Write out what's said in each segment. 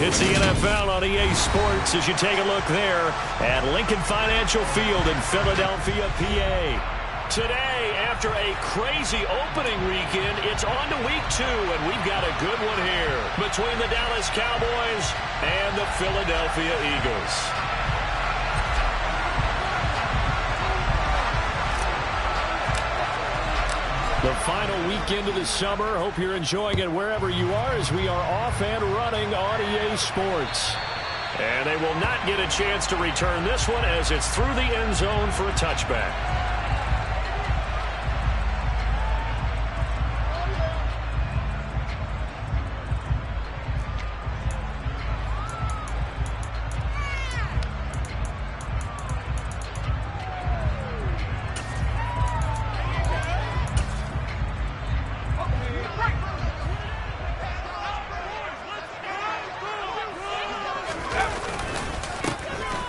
It's the NFL on EA Sports as you take a look there at Lincoln Financial Field in Philadelphia, PA. Today, after a crazy opening weekend, it's on to week 2, and we've got a good one here between the Dallas Cowboys and the Philadelphia Eagles. The final weekend of the summer. Hope you're enjoying it wherever you are as we are off and running on EA Sports. And they will not get a chance to return this one as it's through the end zone for a touchback.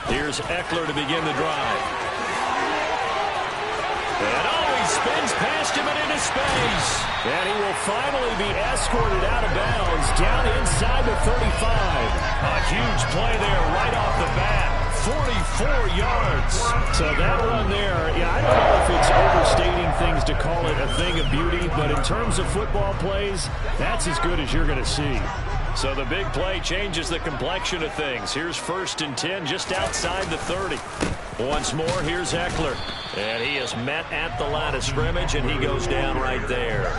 Here's Eckler to begin the drive. And he spins past him and into space. And he will finally be escorted out of bounds down inside the 35. A huge play there right off the bat. 44 yards. So that run there, I don't know if it's overstating things to call it a thing of beauty, but in terms of football plays, that's as good as you're going to see. So the big play changes the complexion of things. Here's 1st and 10 just outside the 30. Once more, here's Eckler. And he is met at the line of scrimmage, and he goes down right there.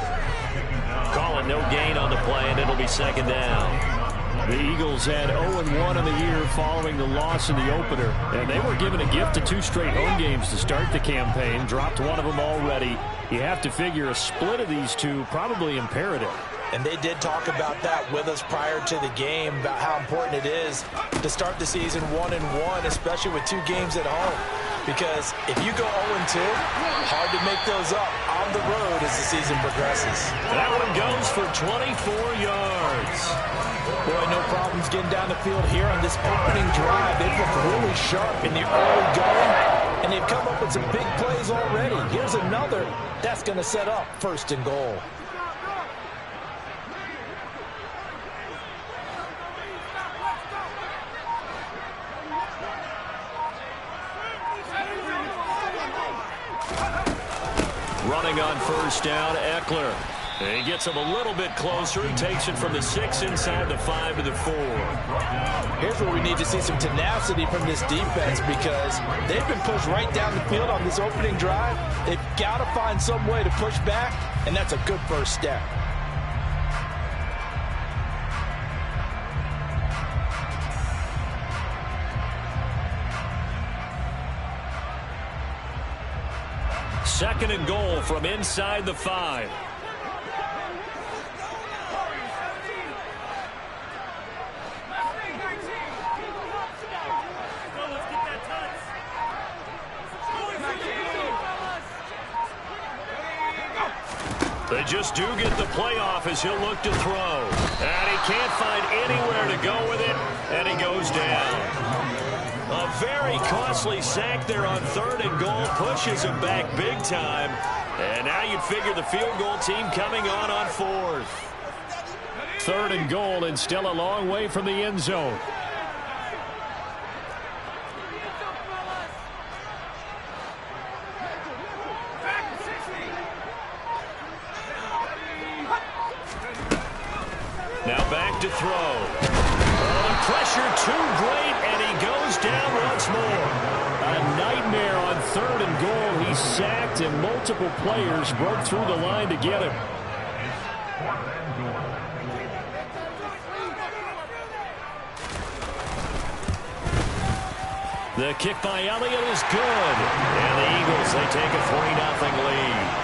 Calling no gain on the play, and it'll be 2nd down. The Eagles had 0-1 in the year following the loss in the opener. And they were given a gift of 2 straight home games to start the campaign. Dropped one of them already. You have to figure a split of these two probably imperative. And they did talk about that with us prior to the game, about how important it is to start the season 1-1, especially with 2 games at home. Because if you go 0-2, hard to make those up on the road as the season progresses. That one goes for 24 yards. Boy, no problems getting down the field here on this opening drive. They've looked really sharp in the early going, and they've come up with some big plays already. Here's another that's going to set up 1st and goal. Running on 1st down, Eckler. And he gets him a little bit closer. He takes it from the 6 inside the 5 to the 4. Here's where we need to see some tenacity from this defense because they've been pushed right down the field on this opening drive. They've got to find some way to push back, and that's a good first step. Second and goal from inside the 5. They just do get the playoff as he'll look to throw. And he can't find anywhere to go with it, and he goes down. A very costly sack there on 3rd and goal pushes him back big time. And now you'd figure the field goal team coming on 4th. 3rd and goal and still a long way from the end zone. Now back to throw. Oh, the pressure too great, and he goes down once more. A nightmare on 3rd and goal. He's sacked, and multiple players broke through the line to get him. The kick by Elliott is good. And the Eagles, they take a 3-0 lead.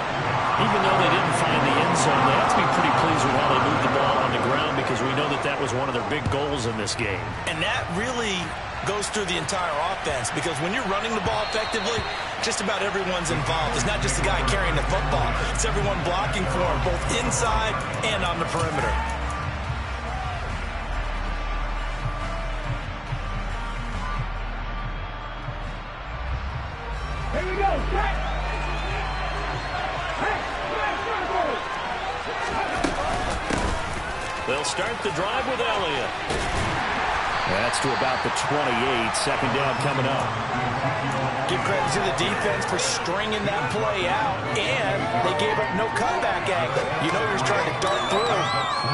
Even though they didn't find the end zone, they have to be pretty pleased with how they moved the ball on the ground because we know that that was one of their big goals in this game. And that really goes through the entire offense because when you're running the ball effectively, just about everyone's involved. It's not just the guy carrying the football. It's everyone blocking for him, both inside and on the perimeter. Here we go. They'll start the drive with Elliott. That's to about the 28. Second down coming up. Give credit to the defense for stringing that play out, and they gave up no comeback angle. You know he was trying to dart through.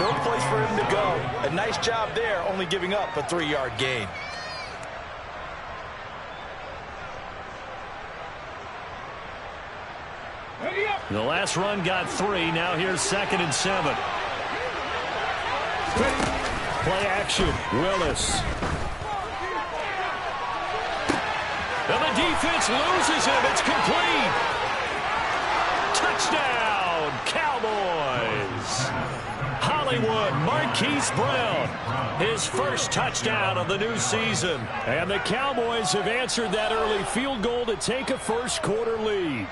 No place for him to go. A nice job there, only giving up a 3-yard gain. The last run got 3. Now here's 2nd and 7. Play action. Willis. And the defense loses him. It's complete. Touchdown, Cowboys. Hollywood Marquise Brown. His first touchdown of the new season. And the Cowboys have answered that early field goal to take a first-quarter lead.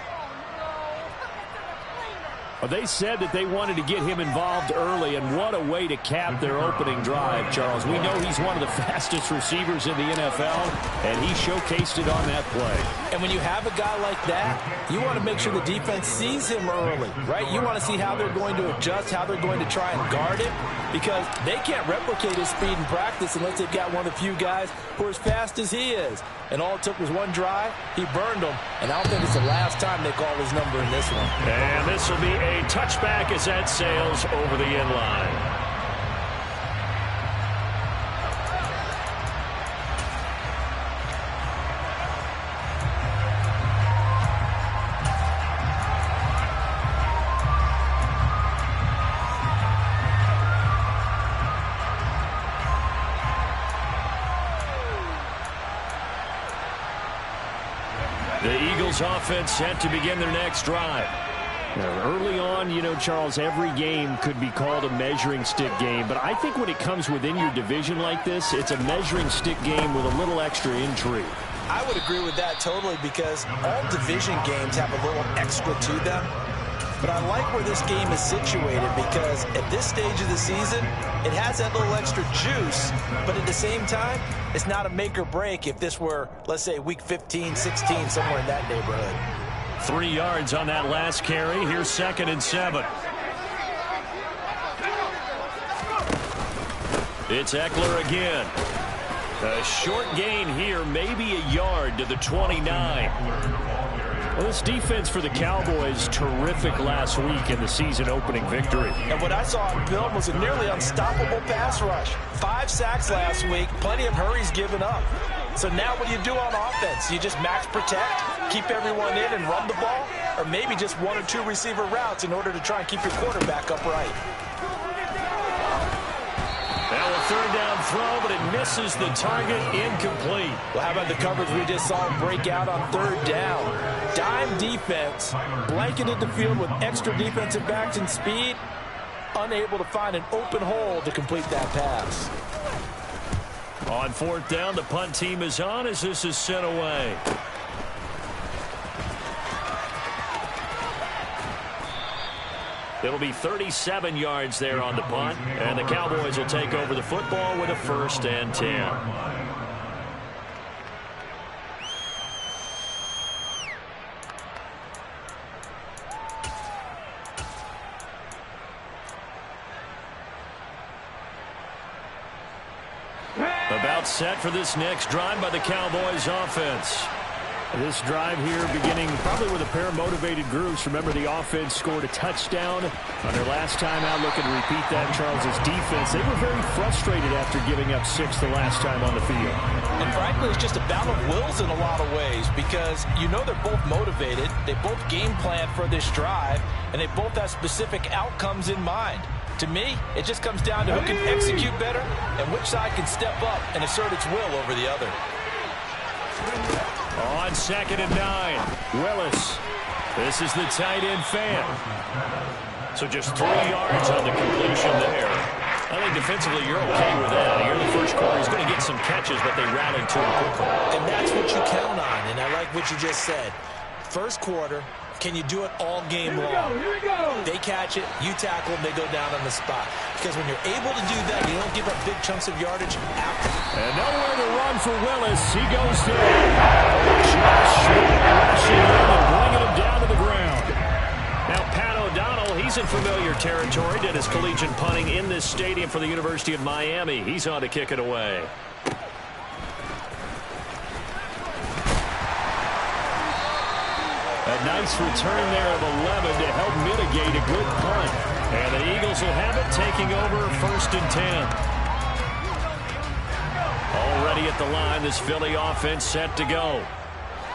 They said that they wanted to get him involved early, and what a way to cap their opening drive, Charles. We know he's one of the fastest receivers in the NFL, and he showcased it on that play. And when you have a guy like that, you want to make sure the defense sees him early, right? You want to see how they're going to adjust, how they're going to try and guard him, because they can't replicate his speed in practice unless they've got one of the few guys who are as fast as he is. And all it took was one drive. He burned them, and I don't think it's the last time they call his number in this one. And this will be a touchback as that sails over the end line. The Eagles offense set to begin their next drive. Now, early on, you know, Charles, every game could be called a measuring stick game. But I think when it comes within your division like this, it's a measuring stick game with a little extra intrigue. I would agree with that totally, because all division games have a little extra to them. But I like where this game is situated, because at this stage of the season, it has that little extra juice, but at the same time, it's not a make or break if this were, let's say, week 15, 16, somewhere in that neighborhood. 3 yards on that last carry. Here's 2nd and 7. It's Eckler again. A short gain here, maybe a yard to the 29. Well, this defense for the Cowboys, terrific last week in the season-opening victory. And what I saw on film was a nearly unstoppable pass rush. 5 sacks last week, plenty of hurries given up. So now what do you do on offense? You just max protect, keep everyone in and run the ball, or maybe just 1 or 2 receiver routes in order to try and keep your quarterback upright. Now a 3rd down throw, but it misses the target, incomplete. Well, how about the coverage we just saw him break out on 3rd down? Dime defense, blanketed the field with extra defensive backs and speed, unable to find an open hole to complete that pass. On 4th down, the punt team is on as this is sent away. It'll be 37 yards there on the punt, and the Cowboys will take over the football with a 1st and 10. About set for this next drive by the Cowboys offense. This drive here beginning probably with a pair of motivated groups. Remember, the offense scored a touchdown on their last time out. Looking to repeat that. Charles's defense, they were very frustrated after giving up 6 the last time on the field. And frankly, it's just a battle of wills in a lot of ways, because you know they're both motivated. They both game plan for this drive, and they both have specific outcomes in mind. To me, it just comes down to who can execute better and which side can step up and assert its will over the other. On 2nd and 9, Willis. This is the tight end fan. So just 3 yards on the completion there. I think defensively you're okay with that. Here in the first quarter, he's going to get some catches, but they rallied to him quickly. And that's what you count on, and I like what you just said. First quarter, can you do it all game long? They catch it, you tackle them, they go down on the spot. Because when you're able to do that, you don't give up big chunks of yardage after. And nowhere to run for Willis. He goes down. Just rushing in and bringing him down to the ground. Now Pat O'Donnell, he's in familiar territory. Did his collegiate punting in this stadium for the University of Miami. He's on to kick it away. Nice return there of 11 to help mitigate a good punt. And the Eagles will have it, taking over 1st and 10. Already at the line, this Philly offense set to go.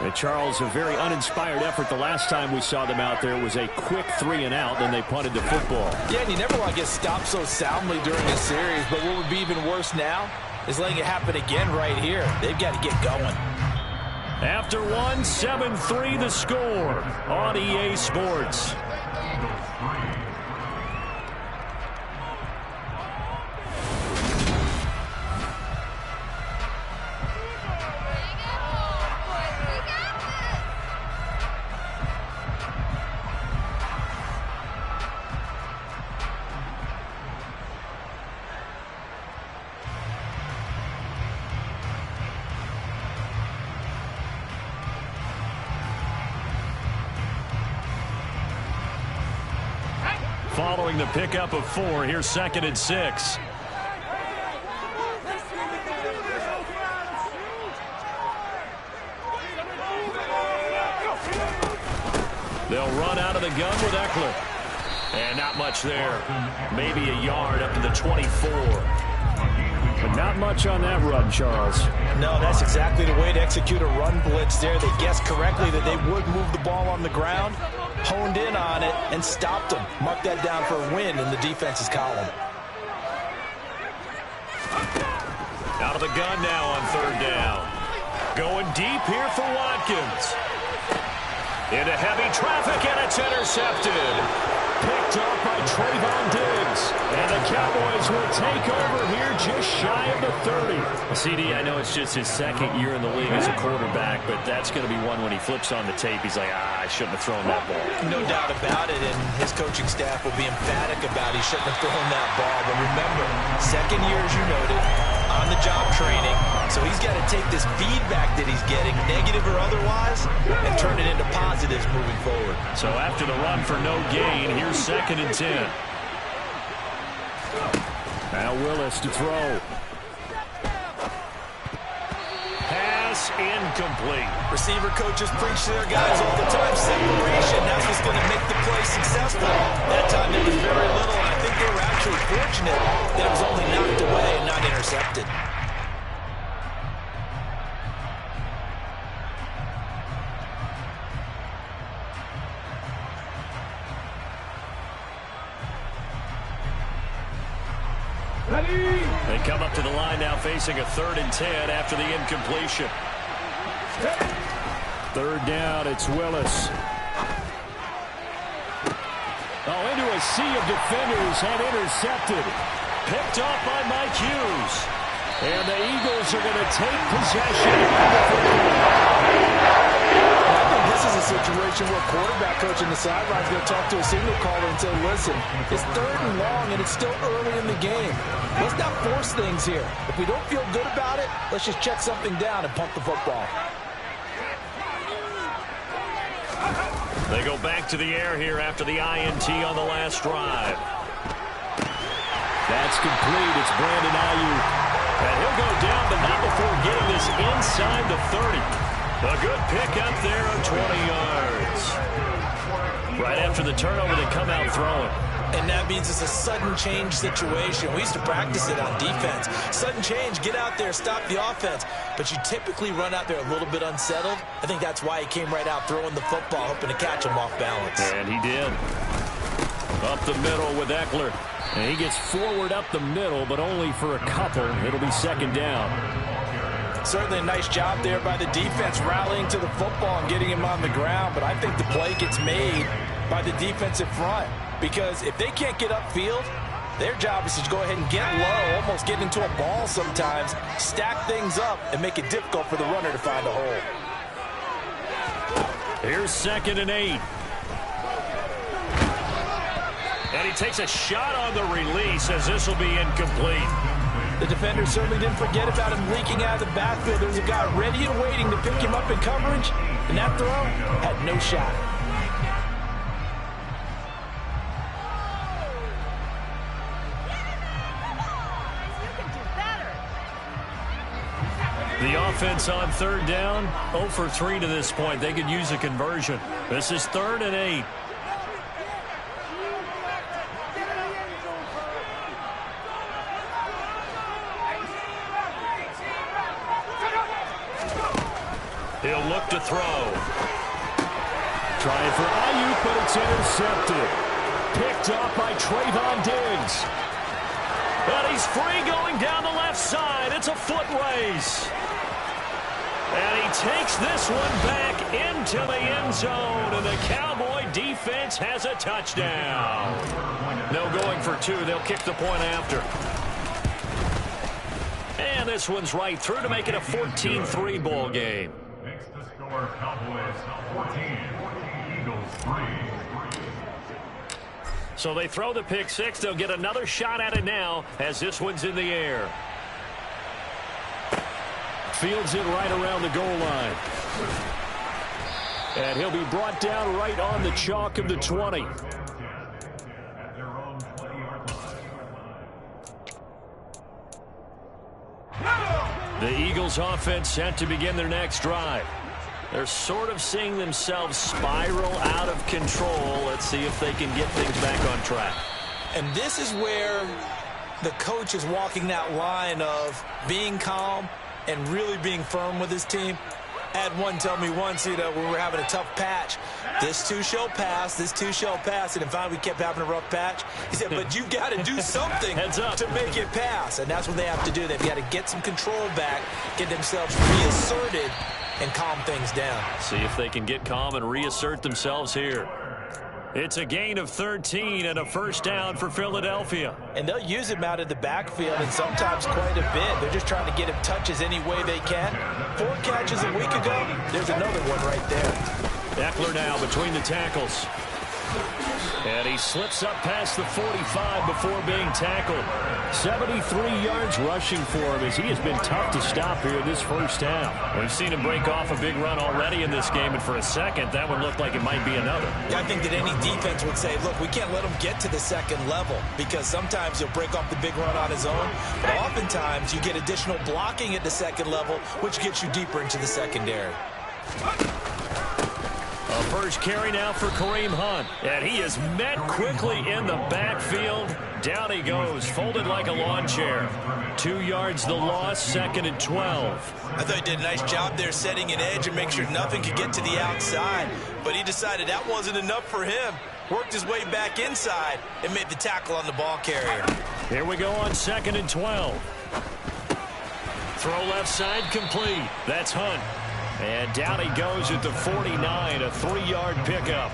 And Charles, a very uninspired effort. The last time we saw them out there was a quick 3 and out, then they punted the football. Yeah, and you never want to get stopped so soundly during a series, but what would be even worse now is letting it happen again right here. They've got to get going. After one, 7-3 the score on EA Sports. Following the pickup of 4, here's 2nd and 6. They'll run out of the gun with Eckler. And not much there. Maybe a yard up to the 24. But not much on that run, Charles. No, that's exactly the way to execute a run blitz there. They guessed correctly that they would move the ball on the ground, honed in on it, and stopped them. Mark that down for a win in the defense's column. Out of the gun now on 3rd down. Going deep here for Watkins. Into heavy traffic, and it's intercepted. Picked up by Trayvon Diggs. And the Cowboys will take over here just shy of the 30. CD, I know it's just his 2nd year in the league as a quarterback, but that's going to be one when he flips on the tape. He's like, I shouldn't have thrown that ball. No doubt about it, and his coaching staff will be emphatic about he shouldn't have thrown that ball. But remember, 2nd year, as you noted, on-the-job training. So he's got to take this feedback that he's getting, negative or otherwise, and turn it into positives moving forward. So after the run for no gain, here's 2nd and 10. Now Willis to throw. Pass incomplete. Receiver coaches preach to their guys all the time. Separation, that's what's going to make the play successful. That time there was very little, and I think they were actually fortunate that it was only knocked away and not intercepted. They come up to the line now facing a 3rd and 10 after the incompletion. 3rd down, it's Willis. Oh, into a sea of defenders and intercepted. Picked off by Mike Hughes. And the Eagles are going to take possession of the football. I think this is a situation where quarterback coach in the sideline is going to talk to a signal caller and say, listen, it's 3rd and long and it's still early in the game. Let's not force things here. If we don't feel good about it, let's just check something down and punt the football. They go back to the air here after the INT on the last drive. That's complete. It's Brandon Ayuk. And he'll go down, but not before getting this inside the 30. A good pickup there of 20 yards. Right after the turnover, they come out throwing. And that means it's a sudden change situation. We used to practice it on defense. Sudden change, get out there, stop the offense. But you typically run out there a little bit unsettled. I think that's why he came right out throwing the football, hoping to catch him off balance. And he did. Up the middle with Eckler. And he gets forward up the middle, but only for a couple. It'll be 2nd down. Certainly a nice job there by the defense rallying to the football and getting him on the ground. But I think the play gets made by the defensive front. Because if they can't get upfield, their job is to go ahead and get low, almost get into a ball sometimes, stack things up, and make it difficult for the runner to find a hole. Here's 2nd and 8. And he takes a shot on the release as this will be incomplete. The defender certainly didn't forget about him leaking out of the backfield. There's a guy ready and waiting to pick him up in coverage, and that throw had no shot. The offense on third down, 0 for 3 to this point. They could use a conversion. This is 3rd and 8. He'll look to throw. Trying for Ayuk, but it's intercepted. Picked up by Trayvon Diggs. And he's free going down the left side. It's a foot race. And he takes this one back into the end zone. And the Cowboy defense has a touchdown. No going for 2. They'll kick the point after. And this one's right through to make it a 14-3 ball game. Makes the score Cowboys 14, Eagles 3. So they throw the pick 6. They'll get another shot at it now as this one's in the air. Fields it right around the goal line. And he'll be brought down right on the chalk of the 20. The Eagles offense set to begin their next drive. They're sort of seeing themselves spiral out of control. Let's see if they can get things back on track. And this is where the coach is walking that line of being calm and really being firm with his team. I had one tell me once, when we were having a tough patch, this too shall pass, this too shall pass. And finally we kept having a rough patch. He said, but you've got to do something to make it pass. And that's what they have to do. They've got to get some control back, get themselves reasserted, and calm things down. See if they can get calm and reassert themselves here. It's a gain of 13 and a first down for Philadelphia. And they'll use him out of the backfield, and sometimes quite a bit. They're just trying to get him touches any way they can. 4 catches a week ago, there's another one right there. Eckler now between the tackles. And he slips up past the 45 before being tackled. 73 yards rushing for him as he has been tough to stop here this first half. We've seen him break off a big run already in this game, and for a second, that one looked like it might be another. Yeah, I think that any defense would say, look, we can't let him get to the second level because sometimes he'll break off the big run on his own, but oftentimes you get additional blocking at the second level, which gets you deeper into the secondary. A first carry now for Kareem Hunt. And he is met quickly in the backfield. Down he goes, folded like a lawn chair. 2 yards the loss, 2nd and 12. I thought he did a nice job there setting an edge and make sure nothing could get to the outside. But he decided that wasn't enough for him. Worked his way back inside and made the tackle on the ball carrier. Here we go on 2nd and 12. Throw left side complete. That's Hunt. And down he goes at the 49, a 3-yard pickup.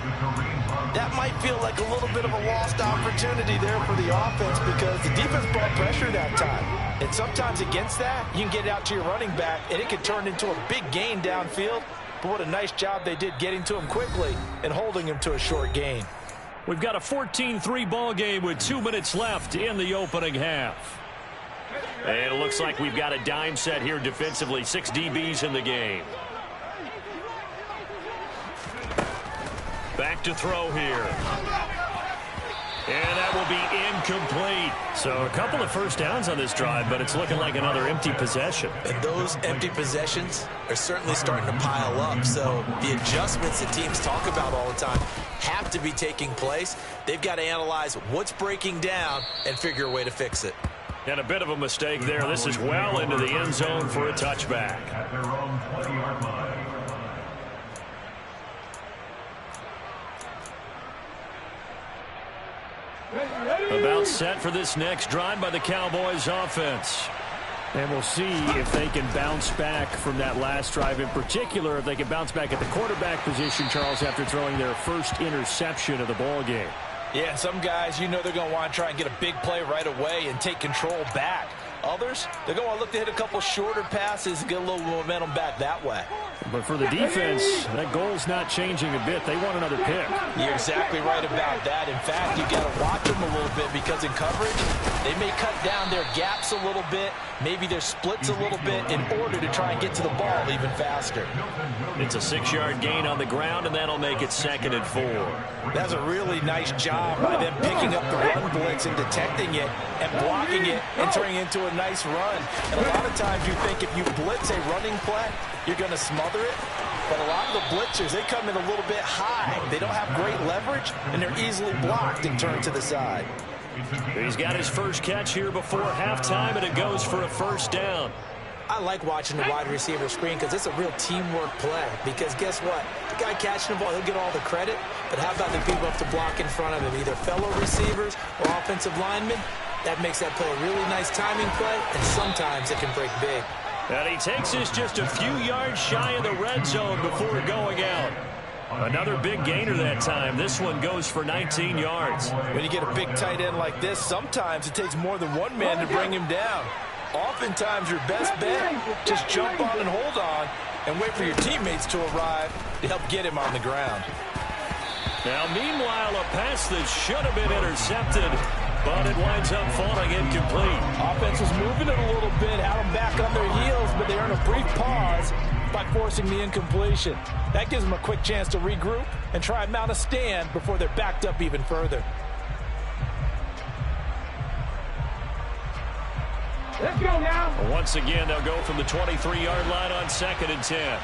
That might feel like a little bit of a lost opportunity there for the offense because the defense brought pressure that time. And sometimes against that, you can get it out to your running back, and it can turn into a big gain downfield. But what a nice job they did getting to him quickly and holding him to a short gain. We've got a 14-3 ball game with 2 minutes left in the opening half. And it looks like we've got a dime set here defensively. 6 DBs in the game. Back to throw here. And that will be incomplete. So a couple of first downs on this drive, but it's looking like another empty possession. And those empty possessions are certainly starting to pile up. So the adjustments that teams talk about all the time have to be taking place. They've got to analyze what's breaking down and figure a way to fix it. And a bit of a mistake there. This is well into the end zone for a touchback. At their own 20-yard line. About set for this next drive by the Cowboys offense. And we'll see if they can bounce back from that last drive. In particular, if they can bounce back at the quarterback position, Charles, after throwing their first interception of the ball game. Yeah, some guys, they're going to want to try and get a big play right away and take control back. Others, they're going to want to look to hit a couple shorter passes and get a little momentum back that way. But for the defense, that goal's not changing a bit. They want another pick. You're exactly right about that. In fact, you got to watch them a little bit because in coverage, They may cut down their gaps a little bit, maybe their splits a little bit in order to try and get to the ball even faster. It's a 6-yard gain on the ground, and that'll make it 2nd and 4. That's a really nice job by them picking up the run blitz and detecting it and blocking it and turning it into a nice run. And a lot of times you think if you blitz a running play, you're going to smother it. But a lot of the blitzers, they come in a little bit high. They don't have great leverage, and they're easily blocked and turned to the side. He's got his first catch here before halftime, and it goes for a 1st down. I like watching the wide receiver screen because it's a real teamwork play. Because guess what? The guy catching the ball, he'll get all the credit. But how about the people up to block in front of him, either fellow receivers or offensive linemen? That makes that play a really nice timing play, and sometimes it can break big. And he takes us just a few yards shy of the red zone before going out. Another big gainer that time. This one goes for 19 yards. When you get a big tight end like this, sometimes it takes more than one man to bring him down. Oftentimes, your best bet, just jump on and hold on and wait for your teammates to arrive to help get him on the ground. Now, meanwhile, a pass that should have been intercepted, but it winds up falling incomplete. Offense was moving it a little bit, had them back on their heels, but they earned a brief pause by forcing the incompletion. That gives them a quick chance to regroup and try and mount a stand before they're backed up even further. Let's go now. Once again, they'll go from the 23-yard line on 2nd and 10.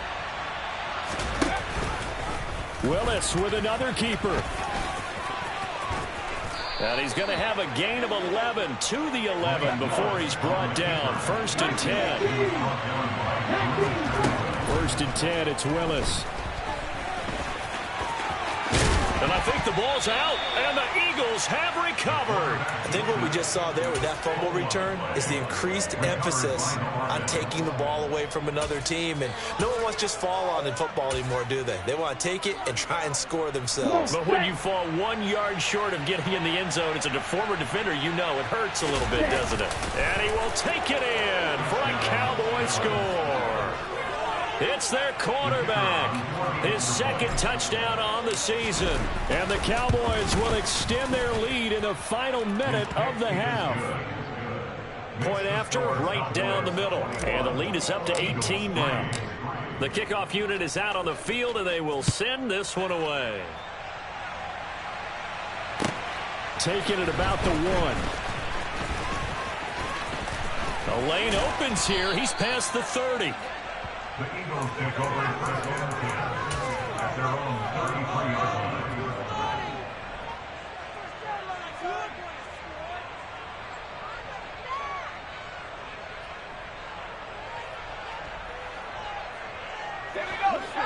Willis with another keeper. And he's going to have a gain of 11 to the 11 before he's brought down. 1st and 10. 1st and 10, it's Willis. And I think the ball's out, and the Eagles have recovered. I think what we just saw there with that fumble return is the increased emphasis on taking the ball away from another team. And no one wants to just fall on in football anymore, do they? They want to take it and try and score themselves. But when you fall 1 yard short of getting in the end zone as a former defender, you know it hurts a little bit, doesn't it? And he will take it in for a Cowboy score. It's their quarterback. His 2nd touchdown on the season. And the Cowboys will extend their lead in the final minute of the half. Point after, right down the middle. And the lead is up to 18 now. The kickoff unit is out on the field, and they will send this one away. Taking it about the 1. The lane opens here. He's past the 30. The Eagles take over 1st and 10 at their own 33-yard line.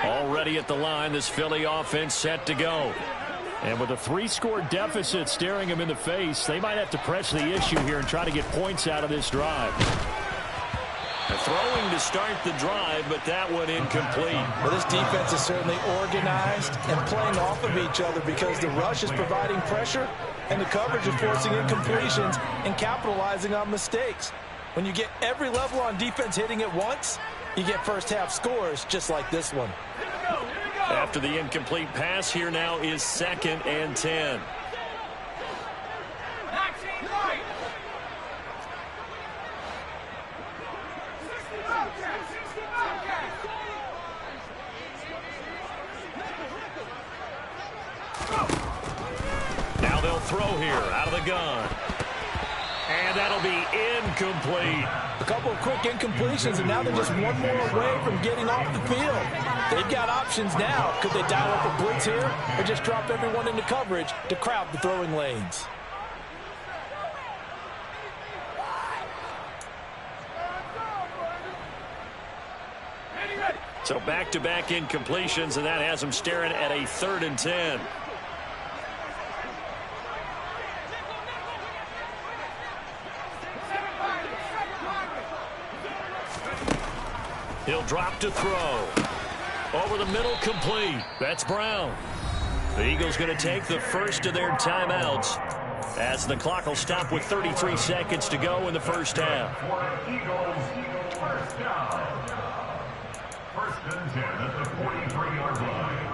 Already at the line, this Philly offense set to go. And with a 3-score deficit staring them in the face, they might have to press the issue here and try to get points out of this drive. Throwing to start the drive, but that one incomplete. Well, this defense is certainly organized and playing off of each other because the rush is providing pressure and the coverage is forcing incompletions and capitalizing on mistakes. When you get every level on defense hitting at once, you get first-half scores just like this one. After the incomplete pass, here now is 2nd and 10. Now they'll throw here out of the gun. And that'll be incomplete. A couple of quick incompletions, and now they're just one more away from getting off the field. They've got options now. Could they dial up a blitz here or just drop everyone into coverage to crowd the throwing lanes? So back-to-back incompletions, and that has them staring at a 3rd and 10. He'll drop to throw. Over the middle, complete. That's Brown. The Eagles going to take the first of their timeouts as the clock will stop with 33 seconds to go in the first half. Eagles, first down. 1st and 10 at the 43-yard line.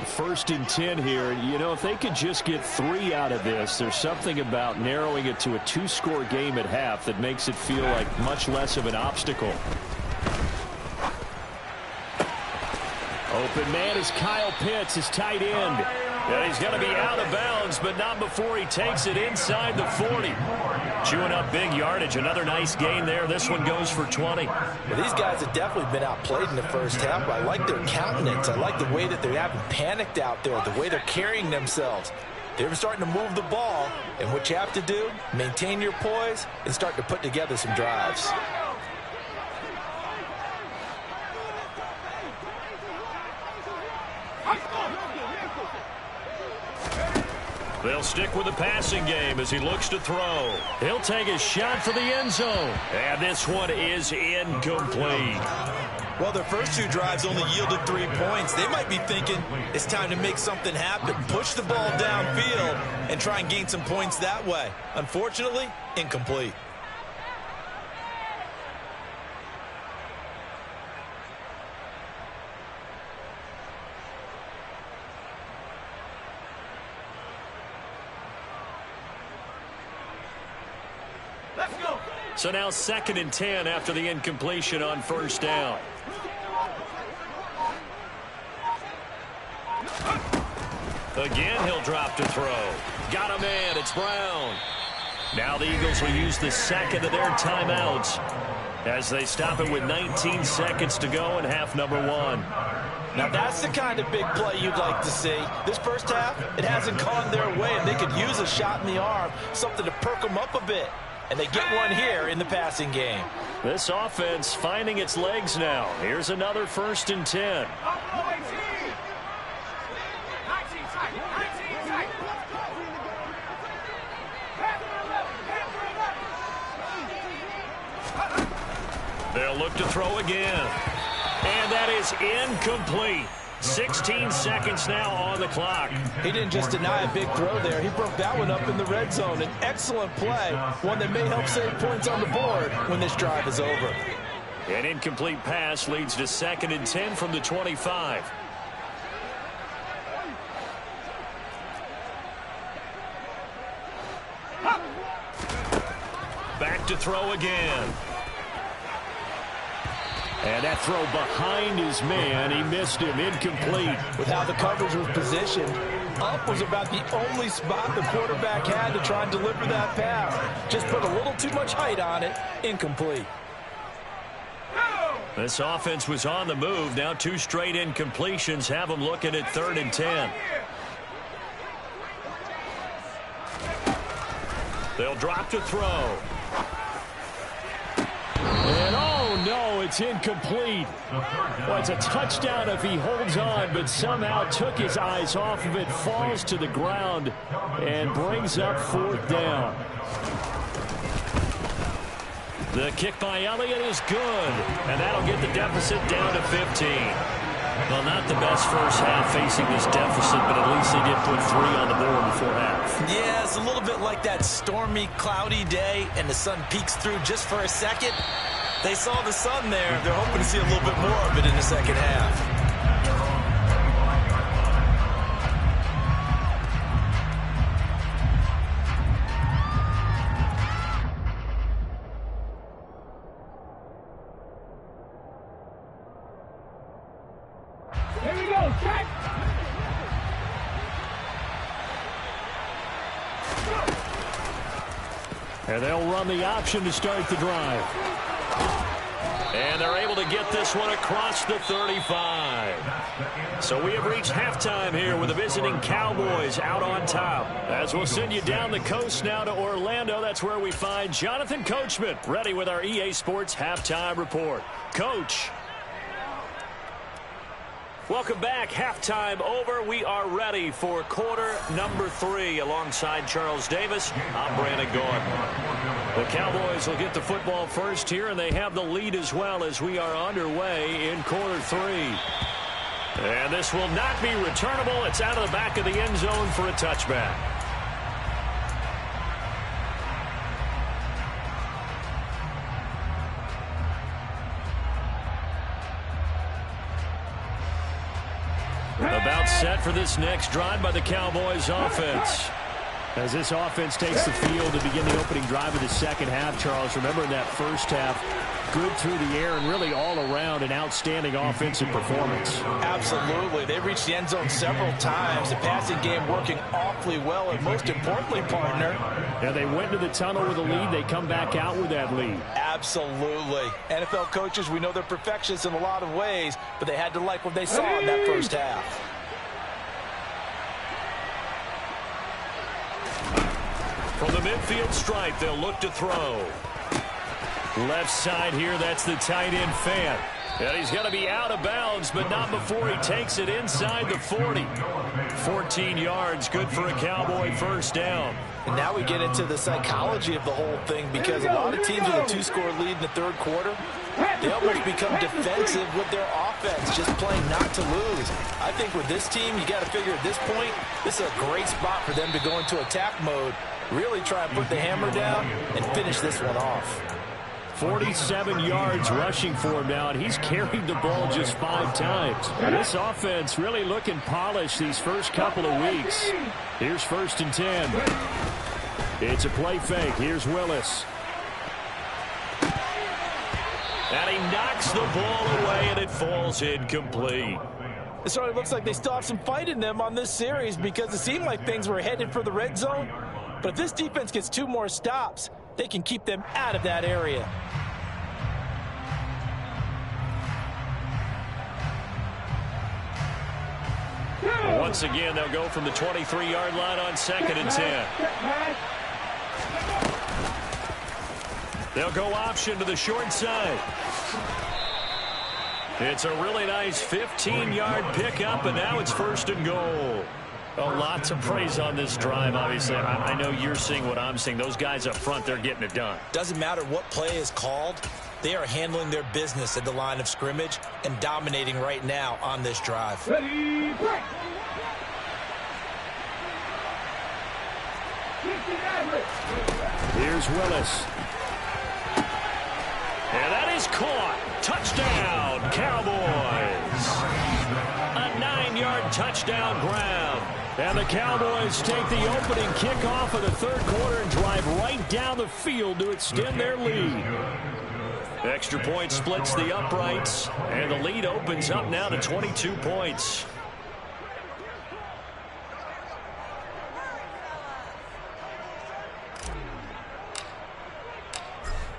First and 10 here. You know, if they could just get 3 out of this, there's something about narrowing it to a 2-score game at half that makes it feel like much less of an obstacle. Open man is Kyle Pitts, his tight end. And he's going to be out of bounds, but not before he takes it inside the 40. Chewing up big yardage. Another nice gain there. This one goes for 20. Well, these guys have definitely been outplayed in the first half. I like their countenance. I like the way that they haven't panicked out there, the way they're carrying themselves. They're starting to move the ball, and what you have to do, maintain your poise and start to put together some drives. They'll stick with the passing game as he looks to throw. He'll take a shot for the end zone. And this one is incomplete. Well, their first 2 drives only yielded 3 points. They might be thinking it's time to make something happen. Push the ball downfield and try and gain some points that way. Unfortunately, incomplete. So now 2nd and 10 after the incompletion on first down. Again, he'll drop to throw. Got a man. It's Brown. Now the Eagles will use the second of their timeouts as they stop it with 19 seconds to go in half number 1. Now that's the kind of big play you'd like to see. This first half, it hasn't gone their way, and they could use a shot in the arm, something to perk them up a bit. And they get one here in the passing game. This offense finding its legs now. Here's another 1st and 10. They'll look to throw again. And that is incomplete. 16 seconds now on the clock. He didn't just deny a big throw there. He broke that one up in the red zone. An excellent play, one that may help save points on the board when this drive is over. An incomplete pass leads to 2nd and 10 from the 25. Back to throw again. And that throw behind his man, he missed him, incomplete. With how the coverage was positioned, up was about the only spot the quarterback had to try and deliver that pass. Just put a little too much height on it, incomplete. This offense was on the move. Now 2 straight incompletions have them looking at 3rd and 10. They'll drop to throw. And oh no, it's incomplete. Well, it's a touchdown if he holds on, but somehow took his eyes off of it, falls to the ground, and brings up 4th down. The kick by Elliott is good, and that'll get the deficit down to 15. Well, not the best first half facing this deficit, but at least they did put 3 on the board before half. Yeah, it's a little bit like that stormy, cloudy day, and the sun peeks through just for a second. They saw the sun there. They're hoping to see a little bit more of it in the second half. Here we go, check. And they'll run the option to start the drive. And they're able to get this one across the 35. So we have reached halftime here with the visiting Cowboys out on top. As we'll send you down the coast now to Orlando, that's where we find Jonathan Coachman ready with our EA Sports Halftime Report. Coach. Welcome back. Halftime over. We are ready for quarter number 3 alongside Charles Davis. I'm Brandon Gordon. The Cowboys will get the football first here, and they have the lead as well as we are underway in quarter 3. And this will not be returnable. It's out of the back of the end zone for a touchback. A About set for this next drive by the Cowboys offense. As this offense takes the field to begin the opening drive of the second half, Charles, remember in that first half, good through the air and really all around an outstanding offensive performance. Absolutely. They reached the end zone several times. The passing game working awfully well, and most importantly, partner. Yeah, they went to the tunnel with a lead. They come back out with that lead. Absolutely. NFL coaches, we know they're perfectionists in a lot of ways, but they had to like what they saw in that first half. From the midfield stripe, they'll look to throw. Left side here, that's the tight end Fant. And he's going to be out of bounds, but not before he takes it inside the 40. 14 yards, good for a Cowboy first down. And now we get into the psychology of the whole thing, because a lot of teams with a two-score lead in the third quarter, they almost become defensive with their offense, just playing not to lose. I think with this team, you got to figure at this point, this is a great spot for them to go into attack mode, really try and put the hammer down and finish this one off. 47 yards rushing for him now, and he's carried the ball just 5 times. This offense really looking polished these first couple of weeks. Here's 1st and 10. It's a play fake. Here's Willis. And he knocks the ball away, and it falls incomplete. It certainly looks like they still have some fight in them on this series, because it seemed like things were headed for the red zone. But if this defense gets 2 more stops, they can keep them out of that area. Once again, they'll go from the 23-yard line on 2nd and 10. They'll go option to the short side. It's a really nice 15-yard pickup, and now it's 1st and goal. A lot to praise on this drive, obviously. I know you're seeing what I'm seeing. Those guys up front, they're getting it done. Doesn't matter what play is called. They are handling their business at the line of scrimmage and dominating right now on this drive. Ready, break. Here's Willis. And that is caught. Touchdown, Cowboys. A 9-yard touchdown grab. And the Cowboys take the opening kickoff of the third quarter and drive right down the field to extend their lead. Extra point splits the uprights, and the lead opens up now to 22 points.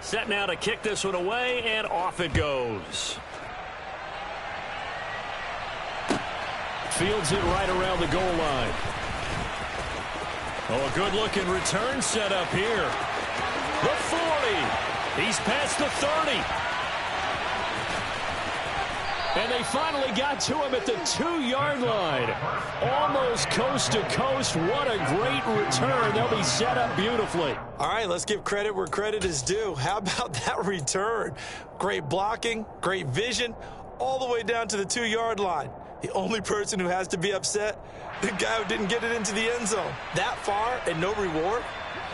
Set now to kick this one away, and off it goes. Fields it right around the goal line. Oh, a good-looking return set up here. The 40. He's past the 30. And they finally got to him at the 2-yard line. Almost coast to coast. What a great return. They'll be set up beautifully. All right, let's give credit where credit is due. How about that return? Great blocking, great vision, all the way down to the 2-yard line. The only person who has to be upset, the guy who didn't get it into the end zone. That far and no reward?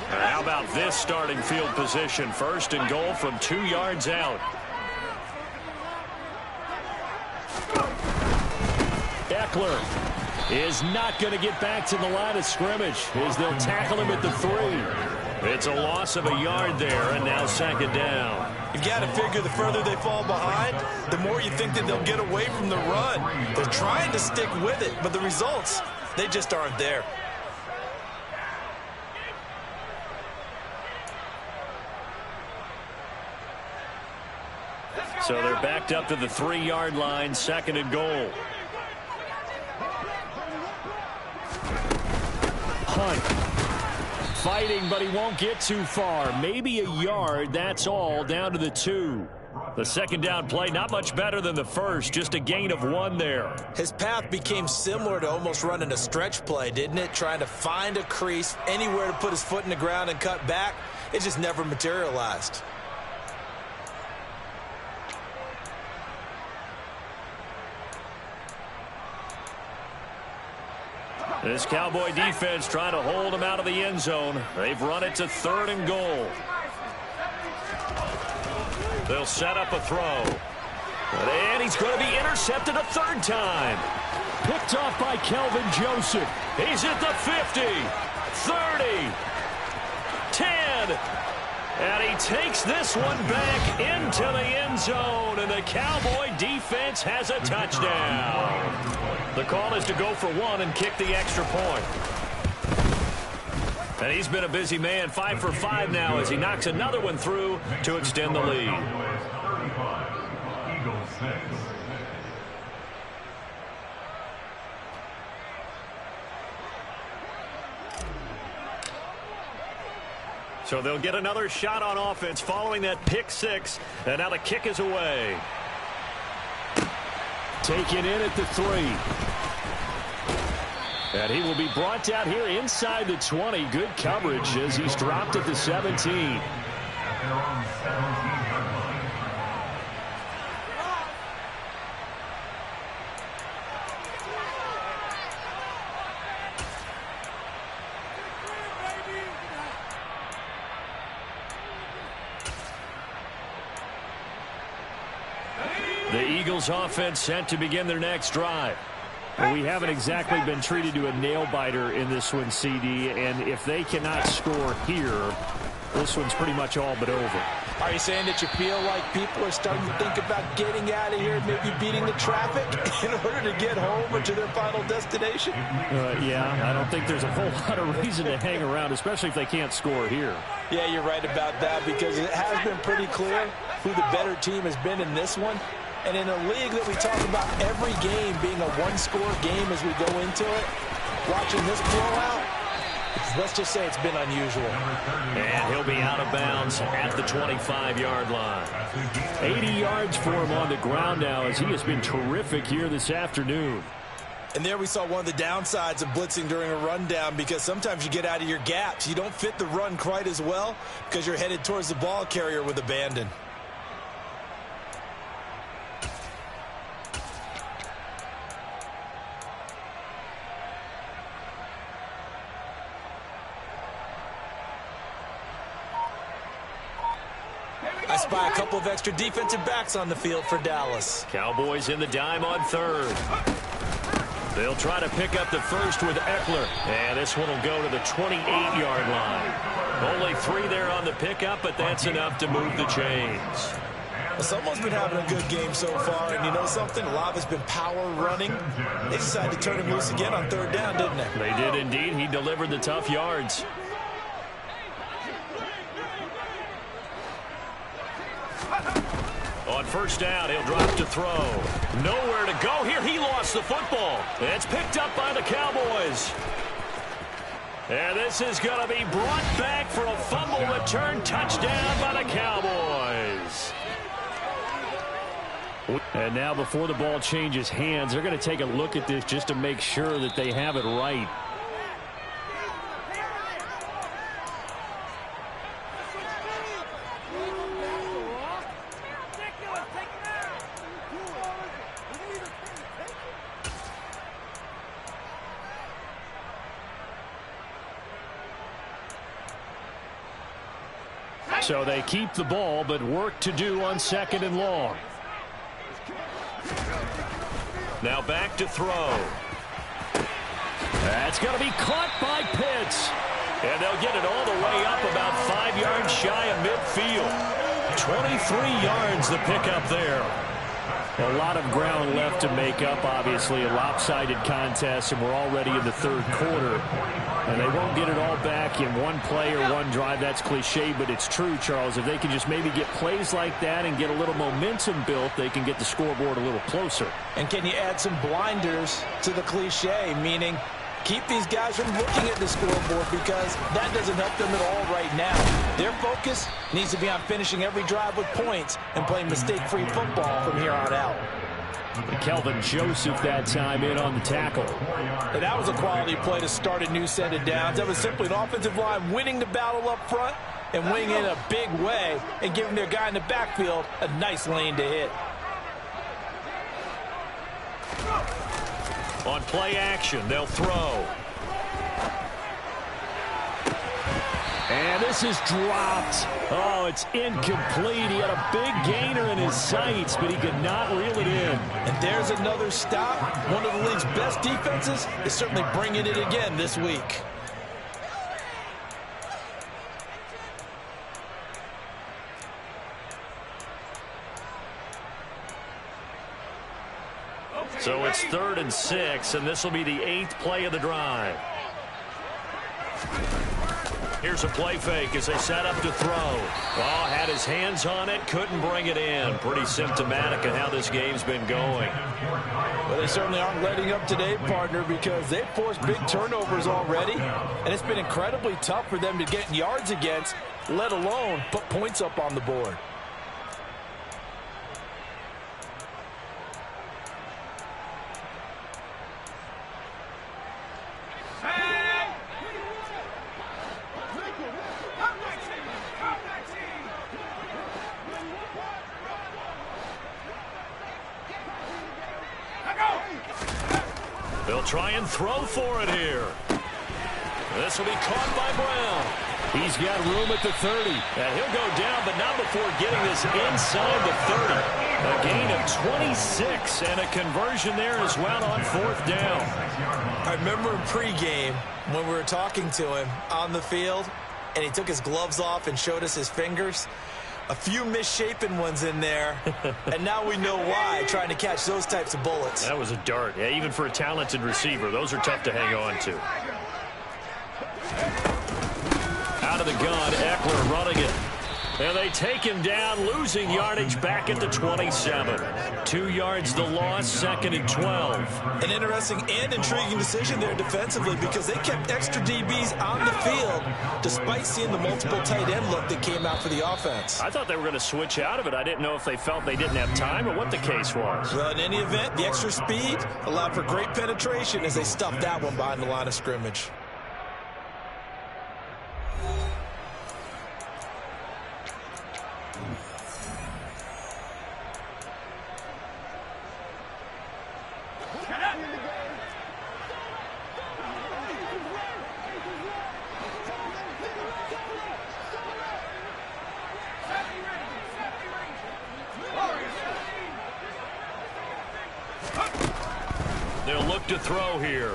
How about this starting field position? 1st and goal from 2 yards out. Eckler is not going to get back to the line of scrimmage as they'll tackle him at the 3. It's a loss of a yard there, and now 2nd down. You've got to figure the further they fall behind, the more you think that they'll get away from the run. They're trying to stick with it, but the results, they just aren't there. So they're backed up to the 3-yard line, 2nd and goal. Hunt. Fighting, but he won't get too far. Maybe a yard, that's all, down to the 2. The 2nd down play, not much better than the first, just a gain of 1 there. His path became similar to almost running a stretch play, didn't it? Trying to find a crease, anywhere to put his foot in the ground and cut back. It just never materialized. This Cowboy defense trying to hold him out of the end zone. They've run it to 3rd and goal. They'll set up a throw. And he's going to be intercepted a 3rd time. picked off by Kelvin Joseph. He's at the 50, 30, 10. And he takes this one back into the end zone, and the Cowboy defense has a touchdown. The call is to go for one and kick the extra point. And he's been a busy man, 5 for 5 now as he knocks another one through to extend the lead. Eagles 6. So they'll get another shot on offense following that pick six. And now the kick is away. Taken in at the 3. And he will be brought down here inside the 20. Good coverage as he's dropped at the 17. At their own 17-yard line. The Eagles offense set to begin their next drive. Well, we haven't exactly been treated to a nail-biter in this one, CD, and if they cannot score here, this one's pretty much all but over. Are you saying that you feel like people are starting to think about getting out of here, maybe beating the traffic in order to get home or to their final destination? Yeah, I don't think there's a whole lot of reason to hang around, especially if they can't score here. Yeah, you're right about that because it has been pretty clear who the better team has been in this one. And in a league that we talk about every game being a one-score game as we go into it, watching this blowout, let's just say it's been unusual. And he'll be out of bounds at the 25-yard line. 80 yards for him on the ground now as he has been terrific here this afternoon. And there we saw one of the downsides of blitzing during a rundown because sometimes you get out of your gaps. You don't fit the run quite as well because you're headed towards the ball carrier with abandon. I spy a couple of extra defensive backs on the field for Dallas. Cowboys in the dime on 3rd. They'll try to pick up the first with Eckler. And this one will go to the 28-yard line. Only 3 there on the pickup, but that's enough to move the chains. Well, someone's been having a good game so far, and you know something? A lot has been power running. They decided to turn him loose again on 3rd down, didn't they? They did indeed. He delivered the tough yards. On 1st down, he'll drop to throw. Nowhere to go here. He lost the football. It's picked up by the Cowboys. And this is going to be brought back for a fumble return touchdown by the Cowboys. And now before the ball changes hands, they're going to take a look at this just to make sure that they have it right. So they keep the ball, but work to do on 2nd and long. Now back to throw. That's going to be caught by Pitts. And they'll get it all the way up about 5 yards shy of midfield. 23 yards the pickup there. A lot of ground left to make up, obviously. A lopsided contest, and we're already in the 3rd quarter. And they won't get it all back in one play or one drive. That's cliche, but it's true, Charles. If they can just maybe get plays like that and get a little momentum built, they can get the scoreboard a little closer. And can you add some blinders to the cliche, meaning keep these guys from looking at the scoreboard because that doesn't help them at all right now. Their focus needs to be on finishing every drive with points and playing mistake-free football from here on out. Kelvin Joseph that time in on the tackle. And that was a quality play to start a new set of downs. That was simply an offensive line winning the battle up front and winning in a big way and giving their guy in the backfield a nice lane to hit. On play action, they'll throw. And this is dropped. Oh, it's incomplete. He had a big gainer in his sights, but he could not reel it in. And there's another stop. One of the league's best defenses is certainly bringing it again this week. So it's 3rd and 6, and this will be the 8th play of the drive. Here's a play fake as they set up to throw. Oh, had his hands on it, couldn't bring it in. Pretty symptomatic of how this game's been going. Well, they certainly aren't letting up today, partner, because they've forced big turnovers already, and it's been incredibly tough for them to get yards against, let alone put points up on the board. They'll try and throw for it here. This will be caught by Brown. He's got room at the 30. And he'll go down, but not before getting this inside the 30. A gain of 26 and a conversion there as well on 4th down. I remember in pregame when we were talking to him on the field, and he took his gloves off and showed us his fingers. A few misshapen ones in there, and now we know why, trying to catch those types of bullets. That was a dart. Yeah, even for a talented receiver, those are tough to hang on to. Out of the gun, Eckler running it. And they take him down, losing yardage back at the 27. 2 yards the loss, 2nd and 12. An interesting and intriguing decision there defensively because they kept extra DBs on the field despite seeing the multiple tight end look that came out for the offense. I thought they were going to switch out of it. I didn't know if they felt they didn't have time or what the case was. Well, in any event, the extra speed allowed for great penetration as they stuffed that one behind the line of scrimmage. They'll look to throw here.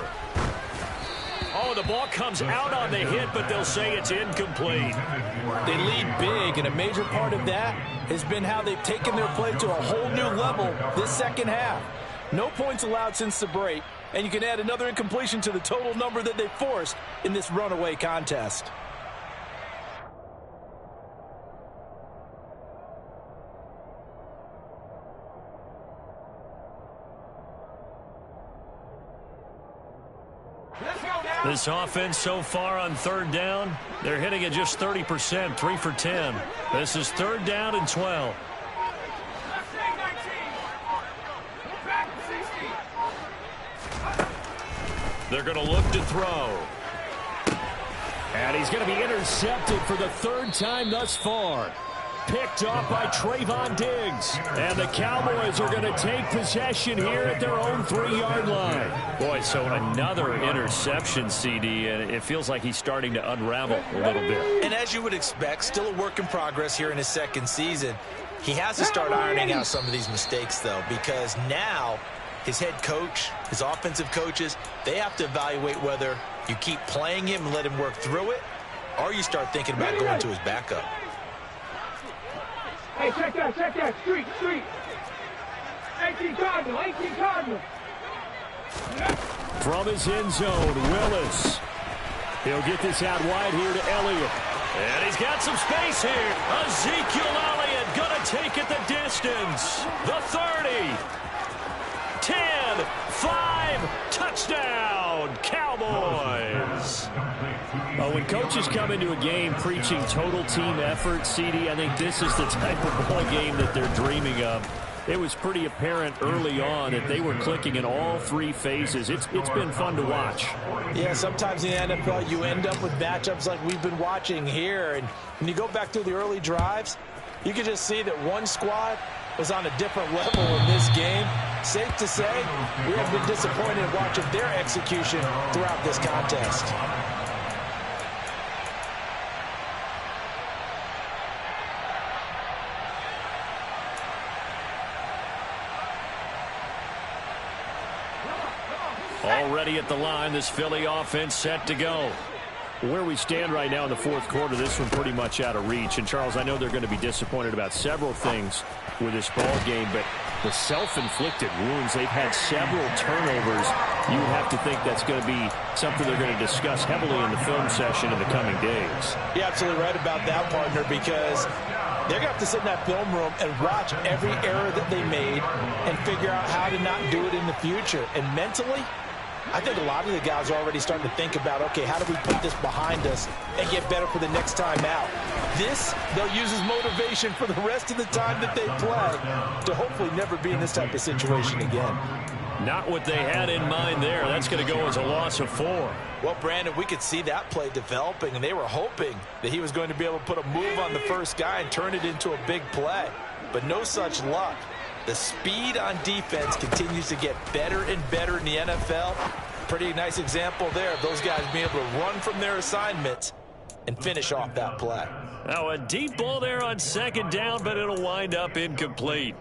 Oh, the ball comes out on the hit, but they'll say it's incomplete. They lead big, and a major part of that has been how they've taken their play to a whole new level this second half. No points allowed since the break, and you can add another incompletion to the total number that they forced in this runaway contest. This offense so far on 3rd down, they're hitting it just 30%, 3 for 10. This is 3rd down and 12. They're going to look to throw. And he's going to be intercepted for the 3rd time thus far. Picked off by Trayvon Diggs. And the Cowboys are going to take possession here at their own 3-yard line. Boy, so another interception, CD, and it feels like he's starting to unravel a little bit. And as you would expect, still a work in progress here in his 2nd season. He has to start ironing out some of these mistakes, though, because now his head coach, his offensive coaches, they have to evaluate whether you keep playing him and let him work through it, or you start thinking about going to his backup. Hey, check that, street. 18 Cardinal. From his end zone, Willis. He'll get this out wide here to Elliott. And he's got some space here. Ezekiel Elliott going to take it the distance. The 30. 10, 5, touchdown, Cowboys. When coaches come into a game preaching total team effort, CD, I think this is the type of ball game that they're dreaming of. It was pretty apparent early on that they were clicking in all 3 phases. It's been fun to watch. Yeah, sometimes in the NFL you end up with matchups like we've been watching here. And when you go back to the early drives, you can just see that one squad was on a different level in this game. Safe to say, we have been disappointed in watching their execution throughout this contest. Already at the line, this Philly offense set to go. Where we stand right now in the fourth quarter, this one pretty much out of reach. And, Charles, I know they're going to be disappointed about several things with this ball game, but the self-inflicted wounds, they've had several turnovers. You have to think that's going to be something they're going to discuss heavily in the film session in the coming days. You're absolutely right about that, partner, because they're going to have to sit in that film room and watch every error that they made and figure out how to not do it in the future. And mentally, I think a lot of the guys are already starting to think about, okay, how do we put this behind us and get better for the next time out? This, they'll use as motivation for the rest of the time that they play to hopefully never be in this type of situation again. Not what they had in mind there. That's going to go as a loss of 4. Well, Brandon, we could see that play developing, and they were hoping that he was going to be able to put a move on the first guy and turn it into a big play. But no such luck. The speed on defense continues to get better and better in the NFL. Pretty nice example there of those guys being able to run from their assignments and finish off that play. Now a deep ball there on second down, but it'll wind up incomplete.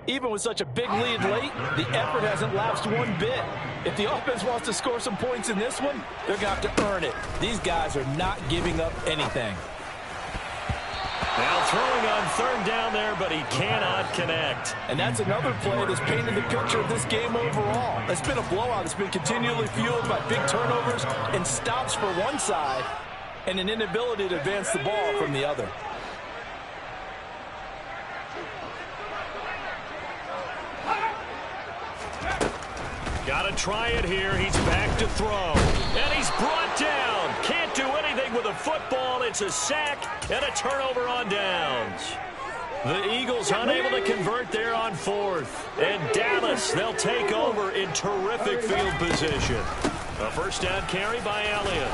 Even with such a big lead late, the effort hasn't lapsed one bit. If the offense wants to score some points in this one, they're going to have to earn it. These guys are not giving up anything. Now throwing on third down there, but he cannot connect. And that's another play that's painted the picture of this game overall. It's been a blowout. It's been continually fueled by big turnovers and stops for one side and an inability to advance the ball from the other. Got to try it here. He's back to throw. And he's brought down. Can't do anything with a football. It's a sack and a turnover on downs. The Eagles unable to convert there on fourth. And Dallas, they'll take over in terrific field position. A first down carry by Elliott.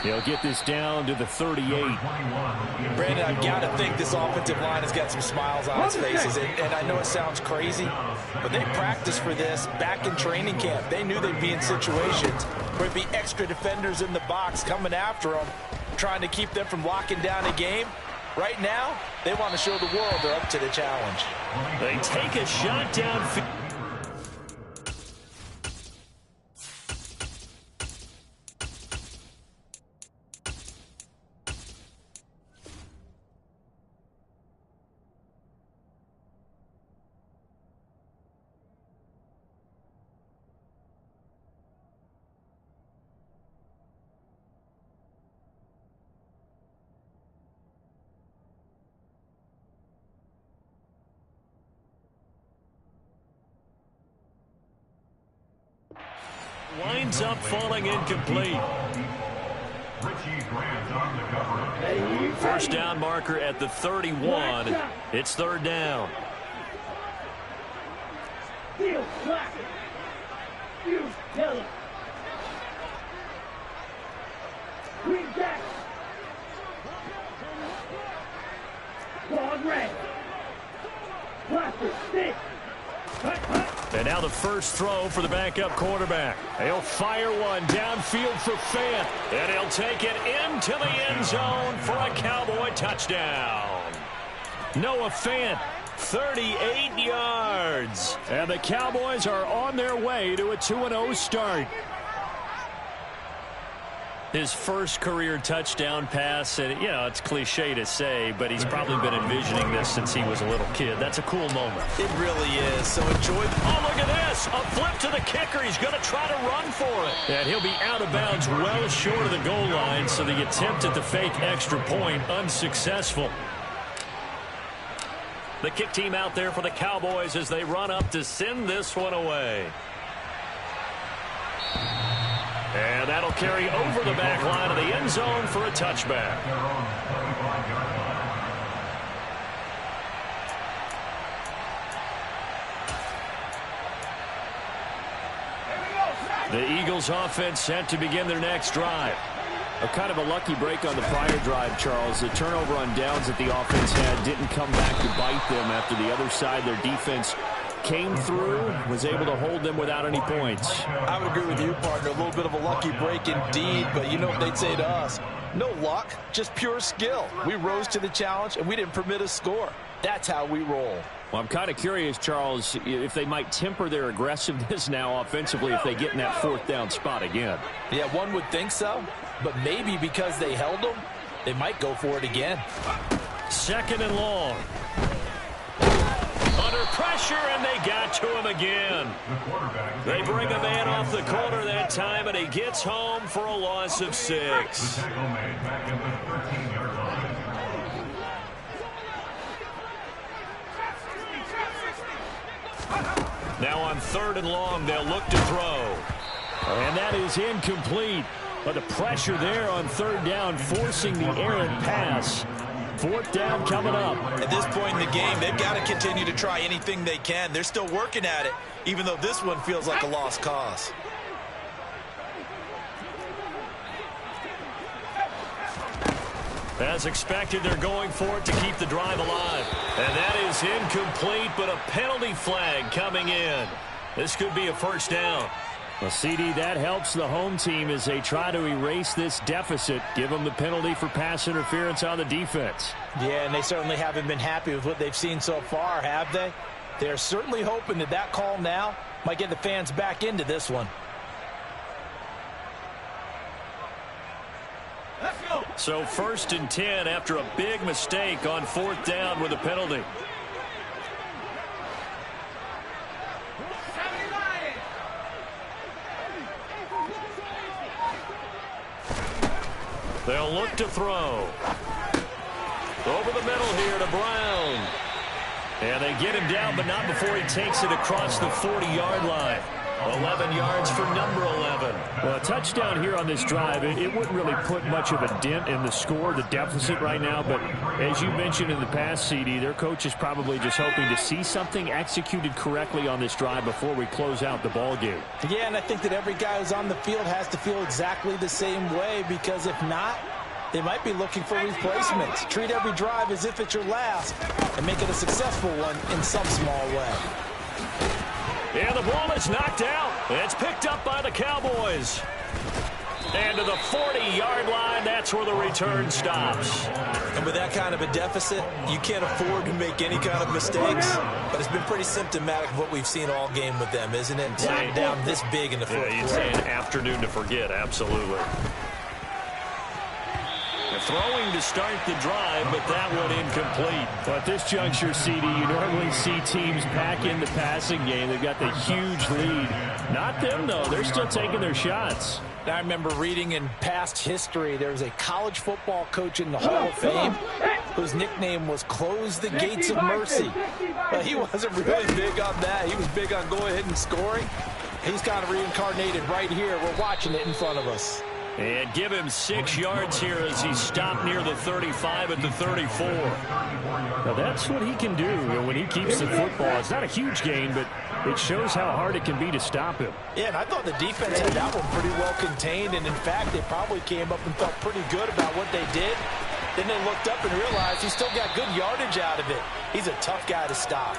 He'll get this down to the 38. Brandon, I've got to think this offensive line has got some smiles on its faces. And I know it sounds crazy, but they practiced for this back in training camp. They knew they'd be in situations where there'd be extra defenders in the box coming after them, trying to keep them from locking down a game. Right now, they want to show the world they're up to the challenge. They take a shot downfield. Winds up falling incomplete. First down marker at the 31. It's third down. And now the first throw for the backup quarterback. He'll fire one downfield for Fant. And he'll take it into the end zone for a Cowboy touchdown. Noah Fant, 38 yards. And the Cowboys are on their way to a 2-0 start. His first career touchdown pass, and, you know, it's cliche to say, but he's probably been envisioning this since he was a little kid. That's a cool moment. It really is. So enjoy. Oh, look at this. A flip to the kicker. He's going to try to run for it. And he'll be out of bounds well short of the goal line, so the attempt at the fake extra point unsuccessful. The kick team out there for the Cowboys as they run up to send this one away. And that'll carry over the back line of the end zone for a touchback. The Eagles offense set to begin their next drive. A kind of a lucky break on the prior drive, Charles. The turnover on downs that the offense had didn't come back to bite them after the other side. Their defense came through, was able to hold them without any points. I would agree with you, partner. A little bit of a lucky break indeed, but you know what they'd say to us. No luck, just pure skill. We rose to the challenge, and we didn't permit a score. That's how we roll. Well, I'm kind of curious, Charles, if they might temper their aggressiveness now offensively if they get in that fourth down spot again. Yeah, one would think so, but maybe because they held them, they might go for it again. 2nd and long. Under pressure, and they got to him again. They bring a man off the corner that time, and he gets home for a loss of 6. The tackle made back at the 13-yard line. Now on 3rd and long, they'll look to throw. And that is incomplete. But the pressure there on 3rd down, forcing the errant pass. 4th down coming up. At this point in the game, they've got to continue to try anything they can. They're still working at it, even though this one feels like a lost cause. As expected, they're going for it to keep the drive alive. And that is incomplete, but a penalty flag coming in. This could be a 1st down. Well, CD, that helps the home team as they try to erase this deficit. Give them the penalty for pass interference on the defense. Yeah, and they certainly haven't been happy with what they've seen so far, have they? They're certainly hoping that that call now might get the fans back into this one. So 1st and 10 after a big mistake on 4th down with a penalty. They'll look to throw. Over the middle here to Brown. And they get him down, but not before he takes it across the 40-yard line. 11 yards for number 11. Well, a touchdown here on this drive, it wouldn't really put much of a dent in the score, the deficit right now. But as you mentioned in the past, CD, their coach is probably just hoping to see something executed correctly on this drive before we close out the ball game. Yeah, and I think that every guy who's on the field has to feel exactly the same way, because if not, they might be looking for replacements. Treat every drive as if it's your last and make it a successful one in some small way. And the ball is knocked out. It's picked up by the Cowboys. And to the 40-yard line, that's where the return stops. And with that kind of a deficit, you can't afford to make any kind of mistakes. But it's been pretty symptomatic of what we've seen all game with them, isn't it? Down this big in the fourth quarter. You'd say an afternoon to forget, absolutely. Throwing to start the drive, but that one incomplete. But at this juncture, CD, you normally see teams pack in the passing game. They've got the huge lead. Not them, though. They're still taking their shots. I remember reading in past history, there was a college football coach in the Hall of Fame whose nickname was Close the Gates of Mercy. But he wasn't really big on that. He was big on going ahead and scoring. He's kind of reincarnated right here. We're watching it in front of us. And give him 6 yards here as he stopped near the 35 at the 34. Now that's what he can do when he keeps the football. It's not a huge gain, but it shows how hard it can be to stop him. Yeah, and I thought the defense had that one pretty well contained, and in fact, they probably came up and felt pretty good about what they did. Then they looked up and realized he still got good yardage out of it. He's a tough guy to stop.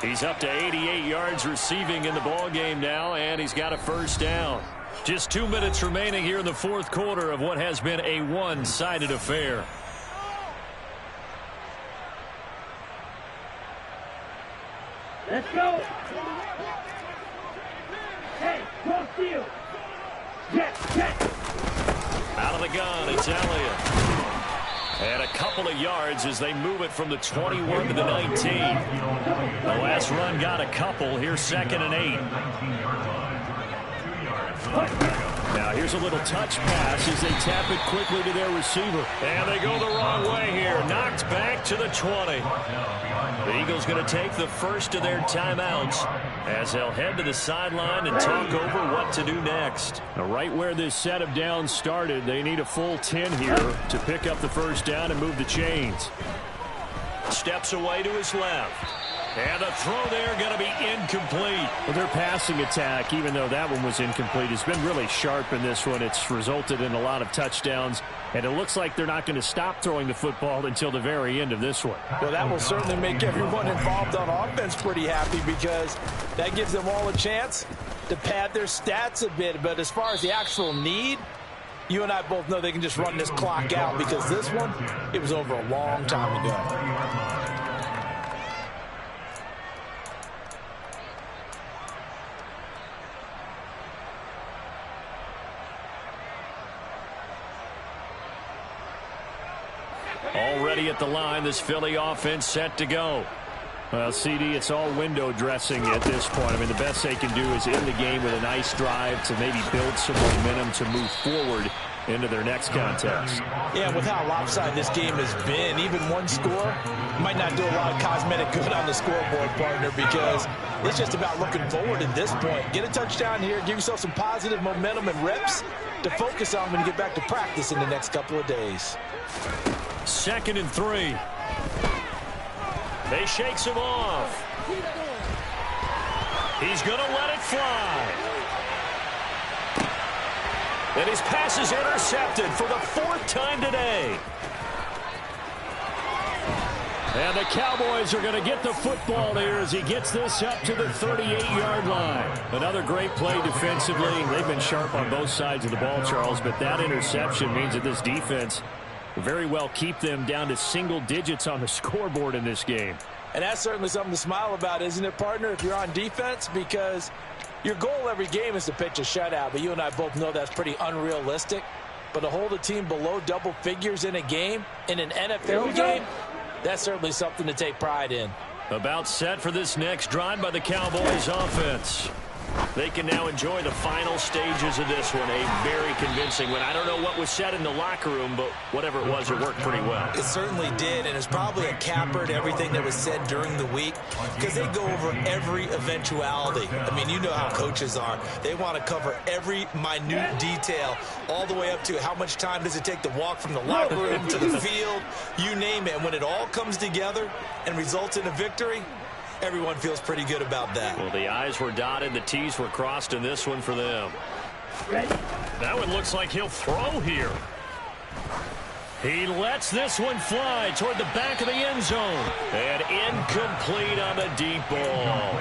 He's up to 88 yards receiving in the ball game now, and he's got a 1st down. Just 2 minutes remaining here in the fourth quarter of what has been a one-sided affair. Let's go. Hey, go steal. Jet. Out of the gun, it's Elliott. And a couple of yards as they move it from the 21 to the 19. The last run got a couple. Here's 2nd and 8. Now here's a little touch pass as they tap it quickly to their receiver. And they go the wrong way here. Knocked back to the 20. The Eagles going to take the first of their timeouts as they'll head to the sideline and talk over what to do next. Now, right where this set of downs started, they need a full 10 here to pick up the 1st down and move the chains. Steps away to his left. And the throw there going to be incomplete. Well, their passing attack, even though that one was incomplete, has been really sharp in this one. It's resulted in a lot of touchdowns, and it looks like they're not going to stop throwing the football until the very end of this one. Well, that will certainly make everyone involved on offense pretty happy, because that gives them all a chance to pad their stats a bit. But as far as the actual need, you and I both know they can just run this clock out, because this one, it was over a long time ago. at the line. This Philly offense set to go. Well, CD, it's all window dressing at this point. I mean, the best they can do is end the game with a nice drive to maybe build some momentum to move forward into their next contest. Yeah, with how lopsided this game has been, even one score might not do a lot of cosmetic good on the scoreboard, partner, because it's just about looking forward at this point. Get a touchdown here, give yourself some positive momentum and reps to focus on when you get back to practice in the next couple of days. 2nd and 3. They shakes him off. He's going to let it fly. And his pass is intercepted for the 4th time today. And the Cowboys are going to get the football here as he gets this up to the 38-yard line. Another great play defensively. They've been sharp on both sides of the ball, Charles, but that interception means that this defense will very well keep them down to single digits on the scoreboard in this game. And that's certainly something to smile about, isn't it, partner, if you're on defense? Because your goal every game is to pitch a shutout, but you and I both know that's pretty unrealistic. But to hold a team below double figures in a game, in an NFL game, that's certainly something to take pride in. About set for this next drive by the Cowboys offense. They can now enjoy the final stages of this one. A very convincing one. I don't know what was said in the locker room, but whatever it was, it worked pretty well. It certainly did, and it's probably a capper to everything that was said during the week because they go over every eventuality. I mean, you know how coaches are. They want to cover every minute detail all the way up to how much time does it take to walk from the locker room to the field, you name it. And when it all comes together and results in a victory, everyone feels pretty good about that. Well, the I's were dotted, the T's were crossed in this one for them. That one looks like he'll throw here. He lets this one fly toward the back of the end zone. And incomplete on the deep ball.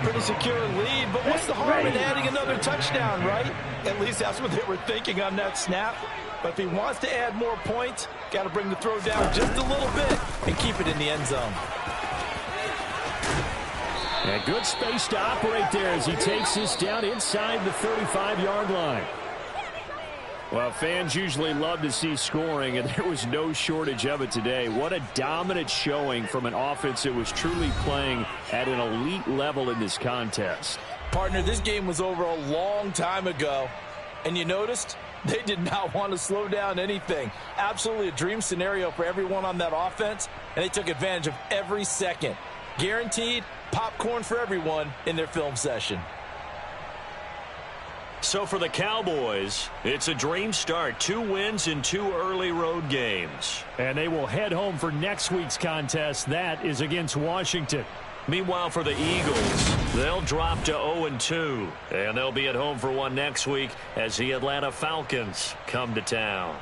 Pretty secure lead, but what's the harm in adding another touchdown, right? At least that's what they were thinking on that snap. But if he wants to add more points, got to bring the throw down just a little bit and keep it in the end zone. And good space to operate there as he takes this down inside the 35-yard line. Well, fans usually love to see scoring, and there was no shortage of it today. What a dominant showing from an offense that was truly playing at an elite level in this contest. Partner, this game was over a long time ago, and you noticed they did not want to slow down anything. Absolutely a dream scenario for everyone on that offense, and they took advantage of every second. Guaranteed popcorn for everyone in their film session. So for the Cowboys, it's a dream start. 2 wins in 2 early road games. And they will head home for next week's contest. That is against Washington. Meanwhile, for the Eagles, they'll drop to 0-2. And they'll be at home for one next week as the Atlanta Falcons come to town.